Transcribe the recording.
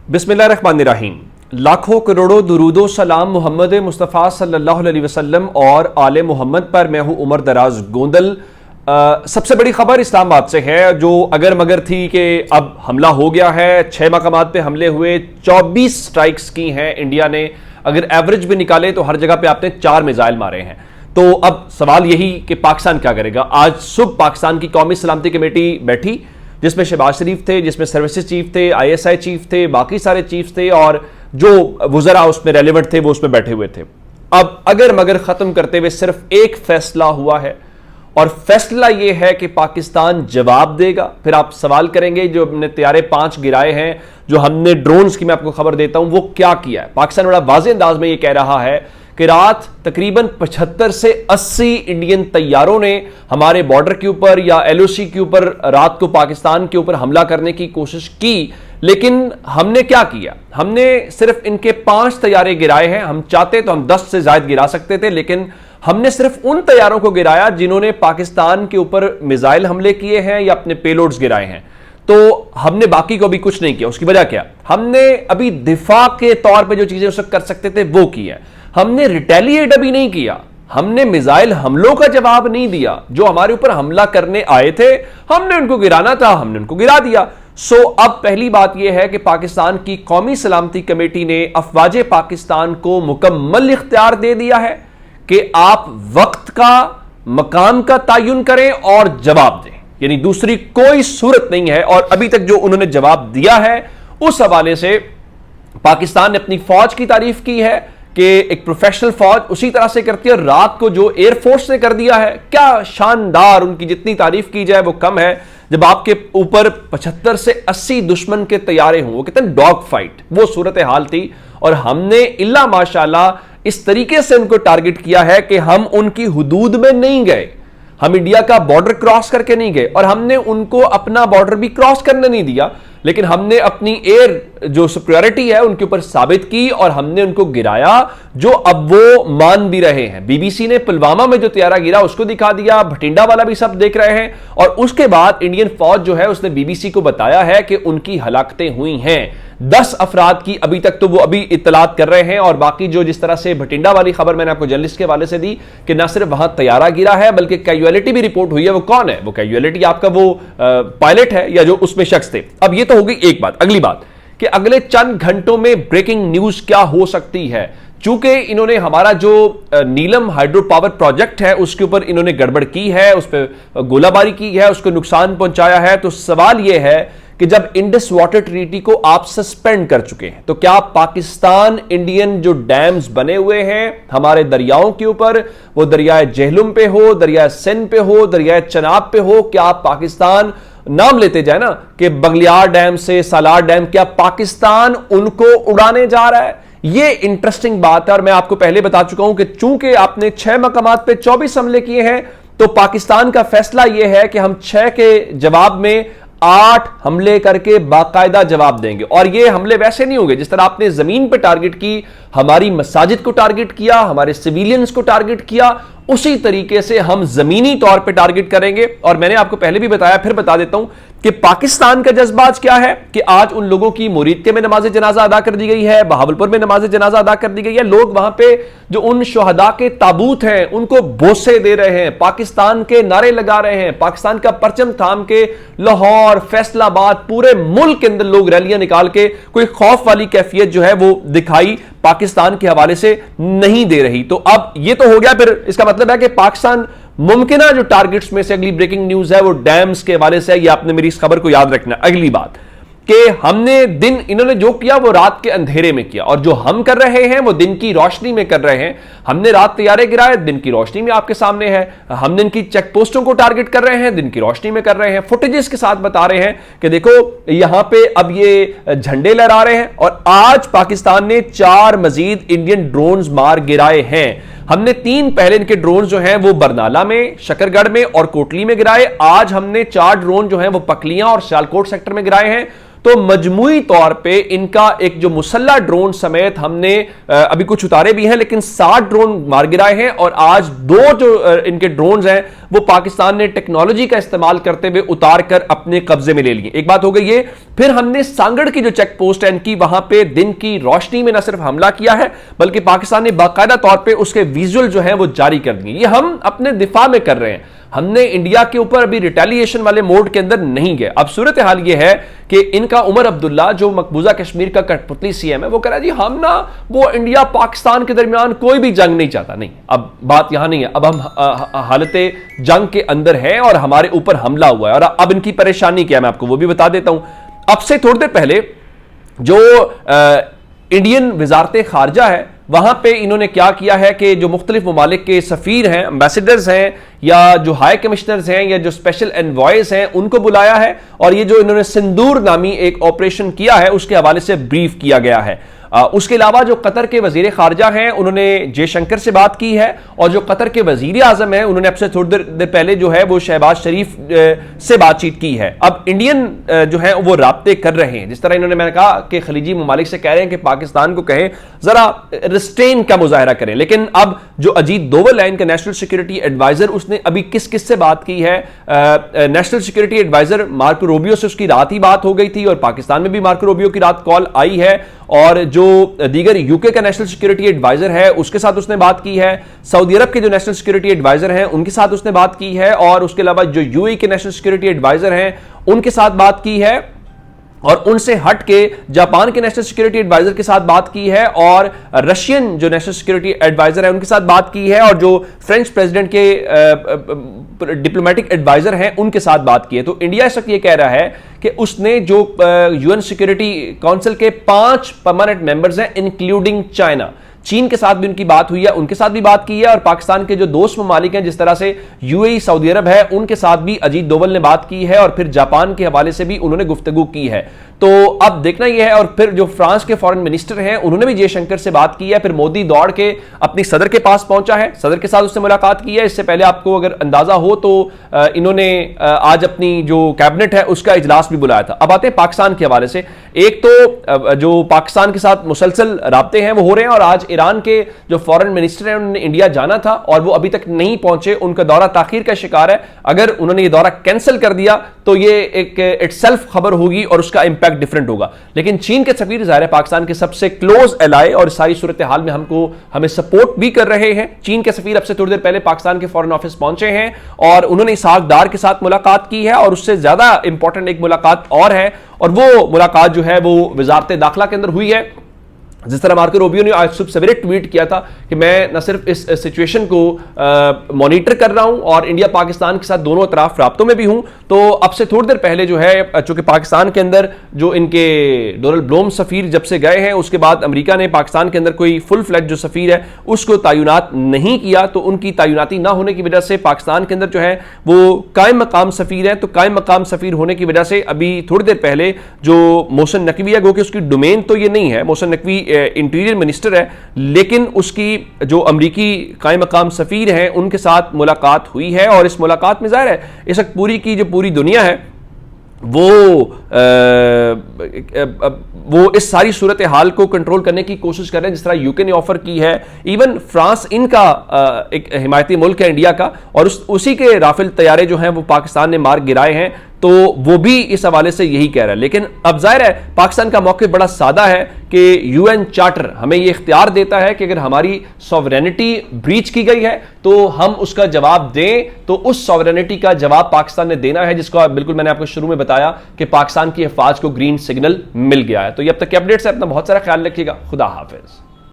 बिस्मिल्लाहिर्रहमानिर्रहीम। लाखों करोड़ों दुरूदो सलाम मोहम्मद मुस्तफ़ा सल्लल्लाहु अलैहि वसल्लम और आले मोहम्मद पर। मैं हूं उमर दराज गोंदल। सबसे बड़ी खबर इस्लामाबाद से है, जो अगर मगर थी कि अब हमला हो गया है। 6 मकामात पे हमले हुए, 24 स्ट्राइक्स की हैं इंडिया ने। अगर एवरेज भी निकाले तो हर जगह पे आपने 4 मिसाइल मारे हैं। तो अब सवाल यही कि पाकिस्तान क्या करेगा। आज सुबह पाकिस्तान की कौमी सलामती कमेटी बैठी, जिसमें शहबाज शरीफ थे, जिसमें सर्विसेज चीफ थे, ISI चीफ थे, बाकी सारे चीफ थे और जो वुज़रा उसमें रेलिवेंट थे वो उसमें बैठे हुए थे। अब अगर मगर खत्म करते हुए सिर्फ एक फैसला हुआ है और फैसला यह है कि पाकिस्तान जवाब देगा। फिर आप सवाल करेंगे जो हमने तैयारे 5 गिराए हैं, जो हमने ड्रोन्स की मैं आपको खबर देता हूं वो क्या किया है। पाकिस्तान बड़ा वाज़ेह अंदाज में यह कह रहा है कि रात तकरीबन 75 से 80 इंडियन तैयारों ने हमारे बॉर्डर के ऊपर या LOC के ऊपर रात को पाकिस्तान के ऊपर हमला करने की कोशिश की। लेकिन हमने क्या किया, हमने सिर्फ इनके 5 तैयारे गिराए हैं। हम चाहते तो हम 10 से ज्यादा गिरा सकते थे, लेकिन हमने सिर्फ उन तैयारों को गिराया जिन्होंने पाकिस्तान के ऊपर मिसाइल हमले किए हैं या अपने पेलोड्स गिराए हैं। तो हमने बाकी को भी कुछ नहीं किया। उसकी वजह क्या, हमने अभी दिफा के तौर पे जो चीजें उस वक्त कर सकते थे वो की है। हमने रिटेलिएट अभी नहीं किया, हमने मिसाइल हमलों का जवाब नहीं दिया। जो हमारे ऊपर हमला करने आए थे हमने उनको गिराना था, हमने उनको गिरा दिया। सो अब पहली बात यह है कि पाकिस्तान की कौमी सलामती कमेटी ने अफवाज पाकिस्तान को मुकम्मल इख्तियार दे दिया है कि आप वक्त का, मकाम का तयन करें और जवाब दें। यानी दूसरी कोई सूरत नहीं है। और अभी तक जो उन्होंने जवाब दिया है उस हवाले से पाकिस्तान ने अपनी फौज की तारीफ की है कि एक प्रोफेशनल फौज उसी तरह से करती है। रात को जो एयरफोर्स ने कर दिया है, क्या शानदार, उनकी जितनी तारीफ की जाए वो कम है। जब आपके ऊपर 75 से 80 दुश्मन के तैयारे हों, वो कहते हैं डॉग फाइट, वो सूरत हाल थी। और हमने इल्ला माशाल्लाह इस तरीके से उनको टारगेट किया है कि हम उनकी हुदूद में नहीं गए, हम इंडिया का बॉर्डर क्रॉस करके नहीं गए और हमने उनको अपना बॉर्डर भी क्रॉस करने नहीं दिया। लेकिन हमने अपनी एयर जो सुपीरियरिटी है उनके ऊपर साबित की और हमने उनको गिराया, जो अब वो मान भी रहे हैं। BBC ने पुलवामा में जो तैयारा गिरा उसको दिखा दिया, भटिंडा वाला भी सब देख रहे हैं। और उसके बाद इंडियन फौज जो है उसने BBC को बताया है कि उनकी हलाकतें हुई हैं 10 अफराद की। अभी तक तो वो अभी इत्तलात कर रहे हैं। और बाकी जो जिस तरह से भटिंडा वाली खबर मैंने आपको जर्नलिस्ट के हवाले से दी कि ना सिर्फ वहां तैयारा गिरा है बल्कि कैजुअलिटी भी रिपोर्ट हुई है। वो कौन है, वो कैजुअलिटी आपका वो पायलट है या जो उसमें शख्स थे। अब ये तो हो गई एक बात। अगली बात कि अगले चंद घंटों में ब्रेकिंग न्यूज क्या हो सकती है। चूंकि इन्होंने हमारा जो नीलम हाइड्रो पावर प्रोजेक्ट है उसके ऊपर इन्होंने गड़बड़ की है, उस पर गोलाबारी की है, उसको नुकसान पहुंचाया है। तो सवाल यह है कि जब इंडस वाटर ट्रीटी को आप सस्पेंड कर चुके हैं तो क्या पाकिस्तान इंडियन जो डैम्स बने हुए हैं हमारे दरियाओं के ऊपर, वो दरियाए जेहलुम पे हो, दरियाए सिंध पे हो, दरियाए चनाब पे हो, क्या पाकिस्तान, नाम लेते जाए ना कि बगलियार डैम से सालार डैम, क्या पाकिस्तान उनको उड़ाने जा रहा है? ये इंटरेस्टिंग बात है। और मैं आपको पहले बता चुका हूं कि चूंकि आपने 6 मकामात पे 24 हमले किए हैं तो पाकिस्तान का फैसला यह है कि हम 6 के जवाब में 8 हमले करके बाकायदा जवाब देंगे। और ये हमले वैसे नहीं होंगे जिस तरह आपने जमीन पे टारगेट की, हमारी मसाजिद को टारगेट किया, हमारे सिविलियंस को टारगेट किया, उसी तरीके से हम जमीनी तौर पे टारगेट करेंगे। और मैंने आपको पहले भी बताया, फिर बता देता हूं कि पाकिस्तान का जज्बात क्या है कि आज उन लोगों की मुरीदके में नमाज जनाजा अदा कर दी गई है, बहावलपुर में नमाज जनाजा अदा कर दी गई है। लोग वहां पे जो उन शुहदा के ताबूत हैं उनको बोसे दे रहे हैं, पाकिस्तान के नारे लगा रहे हैं, पाकिस्तान का परचम थाम के लाहौर, फैसलाबाद, पूरे मुल्क के अंदर लोग रैलियां निकाल के कोई खौफ वाली कैफियत जो है वो दिखाई पाकिस्तान के हवाले से नहीं दे रही। तो अब ये तो हो गया। फिर इसका मतलब है कि पाकिस्तान मुमकिना जो टारगेट्स में से अगली ब्रेकिंग न्यूज है वो डैम्स के हवाले से है। ये आपने मेरी इस खबर को याद रखना। अगली बात कि हमने दिन, इन्होंने जो किया वो रात के अंधेरे में किया और जो हम कर रहे हैं वो दिन की रोशनी में कर रहे हैं। हमने रात तैयारे गिराए, दिन की रोशनी में आपके सामने है। हमने इनकी चेक पोस्टों को टारगेट कर रहे हैं, दिन की रोशनी में कर रहे हैं। फुटेजेस के साथ बता रहे हैं कि देखो यहां पे अब ये झंडे लहरा रहे हैं। और आज पाकिस्तान ने 4 मजीद इंडियन ड्रोन्स मार गिराए हैं। हमने 3 पहले इनके ड्रोन जो हैं वो बरनाला में, शकरगढ़ में और कोटली में गिराए। आज हमने 4 ड्रोन जो हैं वो पकलियां और सियालकोट सेक्टर में गिराए हैं। तो मजमूई तौर पे इनका एक जो मुसल्ला ड्रोन समेत हमने अभी कुछ उतारे भी हैं, लेकिन 60 ड्रोन मार गिराए हैं और आज 2 जो इनके ड्रोन हैं वो पाकिस्तान ने टेक्नोलॉजी का इस्तेमाल करते हुए उतार कर अपने कब्जे में ले लिए। एक बात हो गई ये। फिर हमने सांगड़ की जो चेक पोस्ट है इनकी, वहां पे दिन की रोशनी में न सिर्फ हमला किया है बल्कि पाकिस्तान ने बाकायदा तौर पे उसके विजुअल जो है वो जारी कर दिए। ये हम अपने दिफा में कर रहे हैं, हमने इंडिया के ऊपर अभी रिटेलिएशन वाले मोड के अंदर नहीं गए। अब सूरत हाल ये है कि इनका उमर अब्दुल्ला जो मकबूजा कश्मीर का कठपुतली सीएम है, वो कह रहा है जी हम ना वो इंडिया पाकिस्तान के दरमियान कोई भी जंग नहीं चाहता। नहीं, अब बात यहां नहीं है, अब हम हालत जंग के अंदर हैं और हमारे ऊपर हमला हुआ है। और अब इनकी परेशानी क्या है मैं आपको वो भी बता देता हूं। अब से थोड़ी देर पहले जो इंडियन वजारत खारजा है वहां पे इन्होंने क्या किया है कि जो मुख्तलिफ ममालिक के सफीर हैं, एम्बेसडर्स हैं या जो हाई कमिश्नर्स हैं या जो स्पेशल एनवॉयज हैं उनको बुलाया है और ये जो इन्होंने सिंदूर नामी एक ऑपरेशन किया है उसके हवाले से ब्रीफ किया गया है। उसके अलावा जो कतर के वजीर खारजा हैं उन्होंने जयशंकर से बात की है और जो कतर के वजीर आजम हैं उन्होंने अब से थोड़ी देर पहले जो है वो शहबाज शरीफ से बातचीत की है। अब इंडियन जो है वो राब्ते कर रहे हैं, जिस तरह इन्होंने मैंने कहा कि खलीजी ममालिक से कह रहे हैं कि पाकिस्तान को कहें जरा रिस्ट्रेन का मुजाहरा करें। लेकिन अब जो अजीत दोवल है इनका नेशनल सिक्योरिटी एडवाइजर, उसने अभी किस किस से बात की है? National security adviser Marco Rubio से उसकी रात ही बात हो गई थी और पाकिस्तान में भी मार्को रूबियो की रात कॉल आई है और जो दीगर यूके का नेशनल सिक्योरिटी एडवाइजर है उसके साथ उसने बात की है, सऊदी अरब के जो नेशनल सिक्योरिटी एडवाइजर हैं उनके साथ उसने बात की है और उसके अलावा जो यूएई के नेशनल सिक्योरिटी एडवाइजर हैं उनके साथ बात की है और उनसे हट के जापान के नेशनल सिक्योरिटी एडवाइजर के साथ बात की है और रशियन जो नेशनल सिक्योरिटी एडवाइजर है उनके साथ बात की है और जो फ्रेंच प्रेसिडेंट के डिप्लोमेटिक एडवाइजर हैं उनके साथ बात की है। तो इंडिया इस वक्त ये कह रहा है कि उसने जो यूएन सिक्योरिटी काउंसिल के 5 परमानेंट मेंबर्स हैं इंक्लूडिंग चाइना, चीन के साथ भी उनकी बात हुई है, उनके साथ भी बात की है और पाकिस्तान के जो दोस्त ममालिक हैं जिस तरह से यूएई, सऊदी अरब है, उनके साथ भी अजीत दोवल ने बात की है और फिर जापान के हवाले से भी उन्होंने गुफ्तगू की है। तो अब देखना यह है। और फिर जो फ्रांस के फॉरेन मिनिस्टर हैं उन्होंने भी जयशंकर से बात की है। फिर मोदी दौड़ के अपनी सदर के पास पहुंचा है, सदर के साथ उससे मुलाकात की है। इससे पहले आपको अगर अंदाजा हो तो इन्होंने आज अपनी जो कैबिनेट है उसका इजलास भी बुलाया था। अब आते हैं पाकिस्तान के हवाले से। एक तो जो पाकिस्तान के साथ मुसलसल राब्ते हैं वो हो रहे हैं और आज ईरान के जो फॉरेन मिनिस्टर हैं उन्होंने इंडिया जाना था और वो अभी तक नहीं पहुंचे, उनका दौरा ताखीर का शिकार है। अगर उन्होंने ये दौरा कैंसिल कर दिया तो ये एक इटसेल्फ खबर होगी और उसका इंपैक्ट डिफरेंट होगा। लेकिन चीन के सफीर ज़ाहिर है पाकिस्तान के सबसे क्लोज एलाय और सारी सूरत हाल में हमें सपोर्ट भी कर रहे हैं। चीन के सफीर अब से थोड़ी देर पहले पाकिस्तान के फॉरेन ऑफिस पहुंचे हैं और उन्होंने इसहाक डार के साथ मुलाकात की है और उससे ज्यादा इंपॉर्टेंट एक मुलाकात और है और वो मुलाकात जो है वो वजारत दाखिला के अंदर हुई है। जिस तरह मार्को रूबियो ने आज सुबह सवेरे ट्वीट किया था कि मैं न सिर्फ इस सिचुएशन को मॉनिटर कर रहा हूं और इंडिया पाकिस्तान के साथ दोनों तरफ राब्तों में भी हूं। तो अब से थोड़ी देर पहले जो है चूंकि पाकिस्तान के अंदर जो इनके डोनाल्ड ब्लोम सफीर जब से गए हैं उसके बाद अमेरिका ने पाकिस्तान के अंदर कोई फुल फ्लैज जो सफीर है उसको तैनात नहीं किया। तो उनकी तैनाती ना होने की वजह से पाकिस्तान के अंदर जो है वो कायम मकाम सफीर है। तो कायम मकाम सफीर होने की वजह से अभी थोड़ी देर पहले जो मोहसिन नकवी है, गो कि उसकी डोमेन तो ये नहीं है, मोहसिन नकवी इंटीरियर मिनिस्टर है, लेकिन उसकी जो अमरीकी कायम मकाम सफीर हैं उनके साथ मुलाकात हुई है और इस मुलाकात में ज़ाहिर है इस वक्त पूरी की जो पूरी दुनिया है वो इस सारी सूरत हाल को कंट्रोल करने की कोशिश कर रहे हैं जिस तरह यूके ने ऑफर की है। इवन फ्रांस इनका एक हिमायती मुल्क है इंडिया का और उसी के राफेल तैयारे जो हैं वो पाकिस्तान ने मार गिराए हैं। तो वो भी इस हवाले से यही कह रहा है। लेकिन अब जाहिर है पाकिस्तान का मौक़िफ़ बड़ा सादा है कि यूएन चार्टर हमें ये इख्तियार देता है कि अगर हमारी सॉवरेनिटी ब्रीच की गई है तो हम उसका जवाब दें। तो उस सॉवरेनिटी का जवाब पाकिस्तान ने देना है जिसका बिल्कुल मैंने आपको शुरू में बताया कि पाकिस्तान की अफवाज को ग्रीन सिग्नल मिल गया है। तो ये अब तक के अपडेट्स है, अपना बहुत सारा ख्याल रखिएगा। खुदा हाफिज।